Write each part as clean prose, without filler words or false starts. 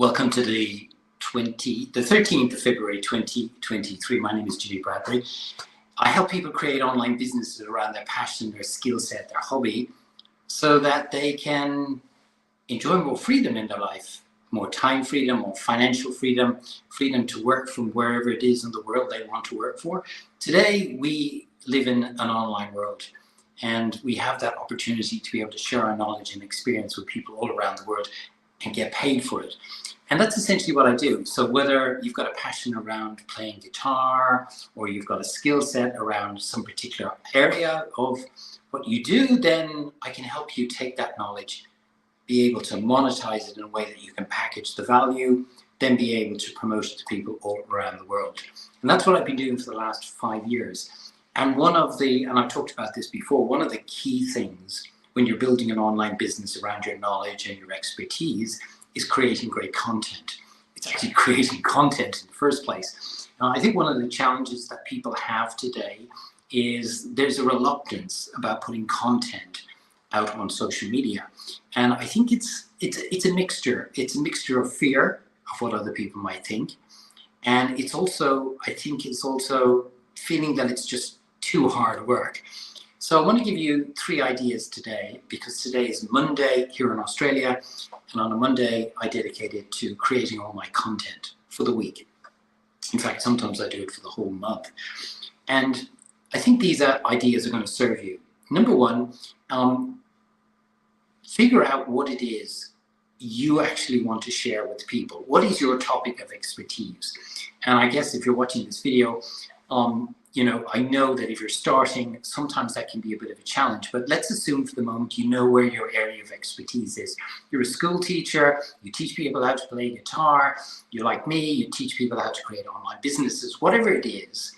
Welcome to the 13th of February 2023. My name is Judy Bradbury. I help people create online businesses around their passion, their skill set, their hobby, so that they can enjoy more freedom in their life, more time freedom, more financial freedom, freedom to work from wherever it is in the world they want to work for. Today, we live in an online world, and we have that opportunity to be able to share our knowledge and experience with people all around the world and get paid for it. And that's essentially what I do. So whether you've got a passion around playing guitar, or you've got a skill set around some particular area of what you do, then I can help you take that knowledge, be able to monetize it in a way that you can package the value, then be able to promote it to people all around the world. And that's what I've been doing for the last 5 years. And and I've talked about this before, one of the key things when you're building an online business around your knowledge and your expertise is creating great content. It's actually creating content in the first place. I think one of the challenges that people have today is there's a reluctance about putting content out on social media. And I think it's a mixture. It's a mixture of fear of what other people might think. And it's also, I think it's also feeling that it's just too hard work. So I want to give you 3 ideas today, because today is Monday here in Australia, and on a Monday I dedicate it to creating all my content for the week. In fact, sometimes I do it for the whole month. And I think these ideas are going to serve you. Number 1, figure out what it is you actually want to share with people. What is your topic of expertise? And I guess if you're watching this video, I know that if you're starting, sometimes that can be a bit of a challenge, but let's assume for the moment you know where your area of expertise is. You're a school teacher, you teach people how to play guitar, you're like me, you teach people how to create online businesses, whatever it is,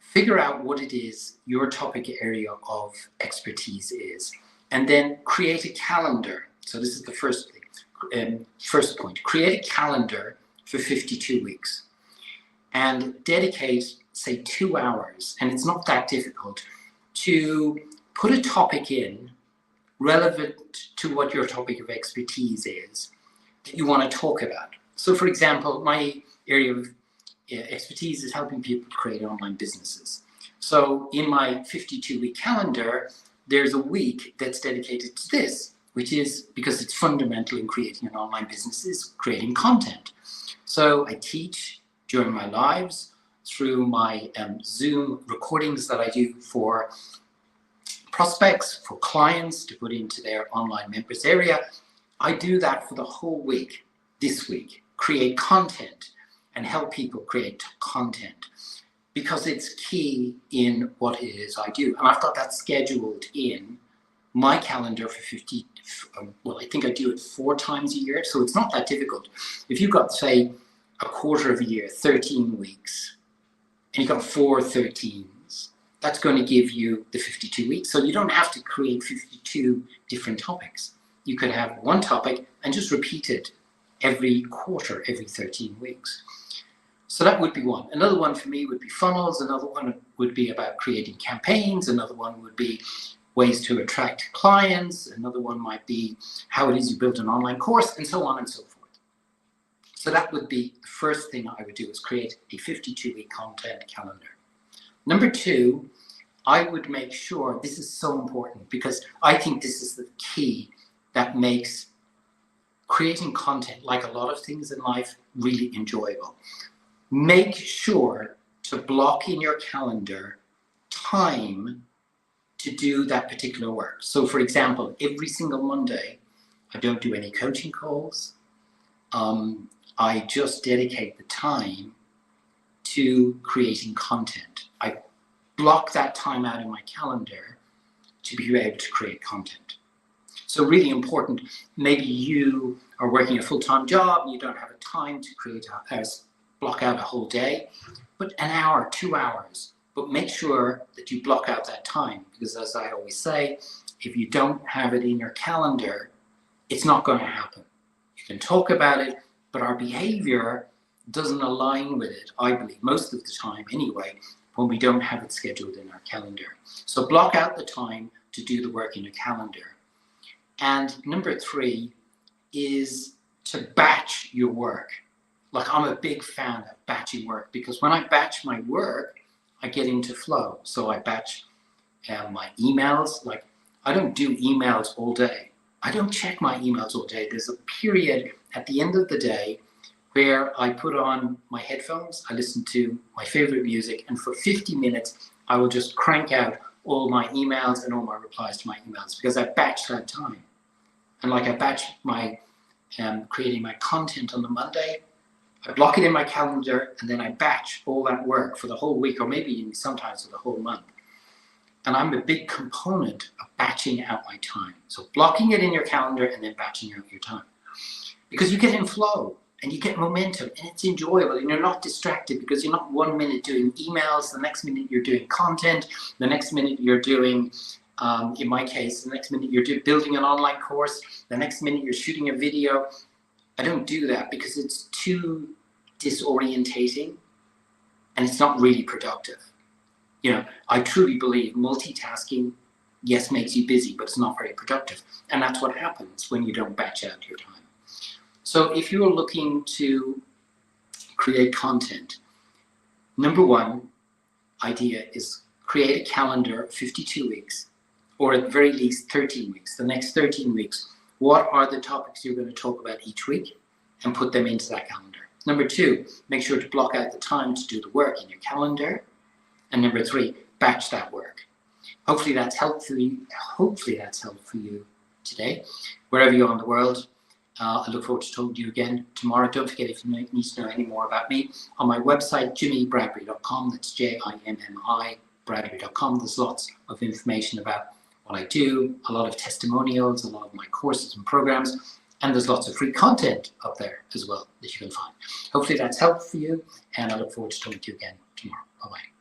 figure out what it is your topic area of expertise is, and then create a calendar. So this is the first point, create a calendar for 52 weeks and dedicate, say, 2 hours, and it's not that difficult, to put a topic in relevant to what your topic of expertise is that you want to talk about. So for example, my area of expertise is helping people create online businesses. So in my 52-week calendar, there's a week that's dedicated to this, which is, because it's fundamental in creating an online business, is creating content. So I teach during my lives, through my Zoom recordings that I do for prospects, for clients to put into their online members area. I do that for the whole week, this week, create content and help people create content, because it's key in what it is I do. And I've got that scheduled in my calendar for I think I do it 4 times a year, so it's not that difficult. If you've got, say, a quarter of a year, 13 weeks, and you've got 4 13s, that's going to give you the 52 weeks. So you don't have to create 52 different topics. You could have one topic and just repeat it every quarter, every 13 weeks. So that would be one. Another one for me would be funnels. Another one would be about creating campaigns. Another one would be ways to attract clients. Another one might be how it is you build an online course, and so on and so forth. So that would be the first thing I would do, is create a 52-week content calendar. Number 2, I would make sure, this is so important, because I think this is the key that makes creating content, like a lot of things in life, really enjoyable. Make sure to block in your calendar time to do that particular work. So for example, every single Monday, I don't do any coaching calls. I just dedicate the time to creating content. I block that time out in my calendar to be able to create content. So really important, maybe you are working a full-time job and you don't have a time to block out a whole day, but an hour, 2 hours, but make sure that you block out that time, because as I always say, if you don't have it in your calendar, it's not going to happen. You can talk about it, but our behavior doesn't align with it, I believe, most of the time anyway, when we don't have it scheduled in our calendar. So block out the time to do the work in your calendar. And number 3 is to batch your work. Like, I'm a big fan of batching work, because when I batch my work, I get into flow. So I batch my emails. Like, I don't do emails all day. I don't check my emails all day. There's a period at the end of the day where I put on my headphones, I listen to my favorite music, and for 50 minutes, I will just crank out all my emails and all my replies to my emails, because I batch that time. And like, I batch my creating my content on the Monday, I block it in my calendar, and then I batch all that work for the whole week, or maybe even sometimes for the whole month. And I'm a big component of batching out my time. So blocking it in your calendar and then batching out your time. Because you get in flow and you get momentum and it's enjoyable, and you're not distracted, because you're not 1 minute doing emails, the next minute you're doing content, the next minute you're doing, in my case, the next minute you're building an online course, the next minute you're shooting a video. I don't do that because it's too disorientating and it's not really productive. You know, I truly believe multitasking, yes, makes you busy, but it's not very productive. And that's what happens when you don't batch out your time. So if you're looking to create content, number one idea is create a calendar of 52 weeks, or at the very least 13 weeks. The next 13 weeks, what are the topics you're going to talk about each week, and put them into that calendar. Number two, make sure to block out the time to do the work in your calendar. And number three, batch that work. Hopefully that's helpful for you today, wherever you are in the world. I look forward to talking to you again tomorrow. Don't forget, if you need to know any more about me, on my website, jimmybradbury.com, that's JIMMI, Bradbury.com. There's lots of information about what I do, a lot of testimonials, a lot of my courses and programs, and there's lots of free content up there as well that you can find. Hopefully that's helpful for you, and I look forward to talking to you again tomorrow. Bye-bye.